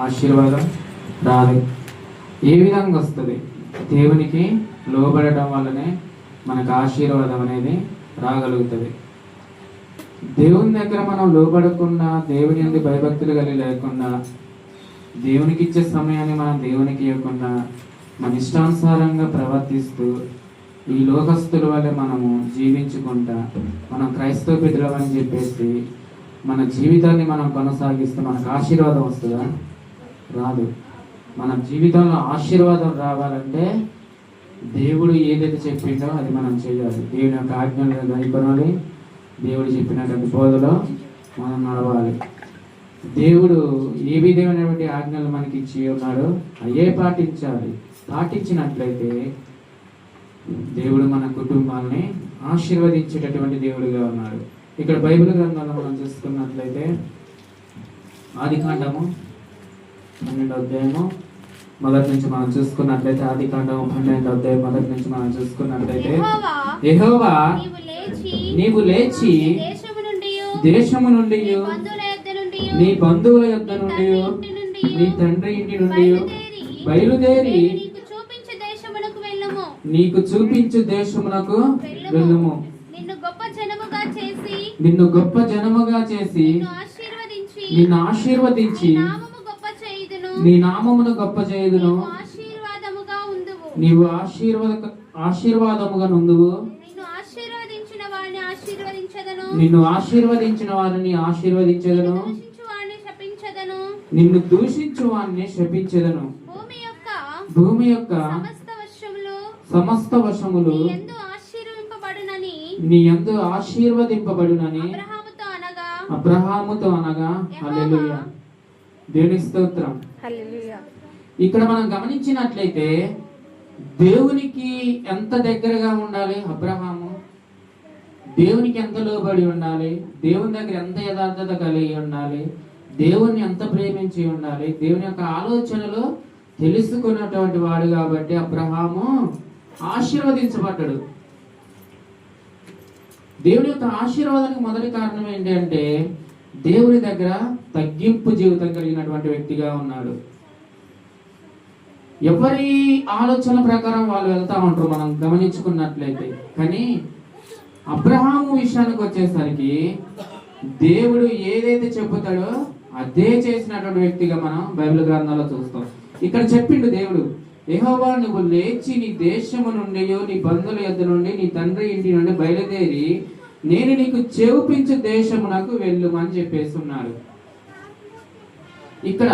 ఆశీర్వాదం రాదు. ఏ విధంగా వస్తుంది? దేవునికి లోబడటం వల్లనే మనకు ఆశీర్వాదం అనేది రాగలుగుతుంది. దేవుని దగ్గర మనం లోబడకుండా, దేవుని యందు భయభక్తులు కలిగి లేకుండా, దేవునికి ఇచ్చే సమయాన్ని మనం దేవునికి ఇవ్వకుండా, మన ఇష్టానుసారంగా ప్రవర్తిస్తూ ఈ లోకస్తుల వల్ల మనము జీవించుకుంటా, మనం క్రైస్తవ బిడ్డలమని చెప్పేసి మన జీవితాన్ని మనం కొనసాగిస్తే మనకు ఆశీర్వాదం వస్తుందా? రాదు. మన జీవితంలో ఆశీర్వాదం రావాలంటే దేవుడు ఏదైతే చెప్పిండో అది మనం చేయాలి. దేవుని యొక్క ఆజ్ఞలు గైకొనాలి. దేవుడు చెప్పినటువంటి బోధలో మనం నడవాలి. దేవుడు ఏ విధమైనటువంటి ఆజ్ఞలు మనకి ఇచ్చి ఉన్నాడో అయ్యే పాటించాలి. పాటించినట్లయితే దేవుడు మన కుటుంబాన్ని ఆశీర్వదించేటటువంటి దేవుడిగా ఉన్నాడు. ఇక్కడ బైబిల్ గ్రంథంలో మనం చూసుకున్నట్లయితే ఆదికాండము 12వ అధ్యాయము మొదటి నుంచి మనం చూసుకున్నట్లయితే, ఆదికాండము 12వ అధ్యాయం మొదటి నుంచి మనం చూసుకున్నట్లయితే, యెహోవా నీవు లేచి దేశము నుండి, నీ బంధువుల యొద్ద నుండి, నీ తండ్రి ఇంటి నుండి బయలుదేరి నీకు చూపించు దేశమునకు వెళ్ళుము. నిన్ను గొప్ప జనముగా చేసి నిన్ను ఆశీర్వదించి నీ నామమును గొప్ప చేయుదును. నీవు ఆశీర్వాదముగా నుందువు. నిన్ను ఆశీర్వదించిన వారిని ఆశీర్వదించదను, నిన్ను దూషించు వారిని శపించదను. భూమి యొక్క సమస్త వశములు నీ యందు ఆశీర్వదింపబడునని అబ్రహాముతో అనగా. హల్లెలూయా, దేవుని స్తోత్రం. ఇక్కడ మనం గమనించినట్లయితే దేవునికి ఎంత దగ్గరగా ఉండాలి అబ్రహాము, దేవునికి ఎంత లోబడి ఉండాలి, దేవుని దగ్గర ఎంత యథార్థత కలిగి ఉండాలి, దేవుణ్ణి ఎంత ప్రేమించి ఉండాలి, దేవుని యొక్క ఆలోచనలు తెలుసుకున్నటువంటి వాడు కాబట్టి అబ్రహాము ఆశీర్వదించబడ్డాడు. దేవుని యొక్క ఆశీర్వాదానికి మొదటి కారణం ఏంటి అంటే దేవుని దగ్గర తగ్గింపు జీవితం కలిగినటువంటి వ్యక్తిగా ఉన్నాడు. ఎవరి ఆలోచన ప్రకారం వాళ్ళు వెళ్తా ఉంటారు మనం గమనించుకున్నట్లయితే. కానీ అబ్రహాము విషయానికి వచ్చేసరికి దేవుడు ఏదైతే చెబుతాడో అదే చేసినటువంటి వ్యక్తిగా మనం బైబిల్ గ్రంథాల్లో చూస్తాం. ఇక్కడ చెప్పిండు దేవుడు, యెహోవా నువ్వు లేచి నీ దేశము నుండి, నీ బంధువుల యొద్ద నుండి, నీ తండ్రి ఇంటి నుండి బయలుదేరి నేను నీకు చూపించు దేశమునకు వెళ్ళుమని చెప్పేసి ఉన్నాడు. ఇక్కడ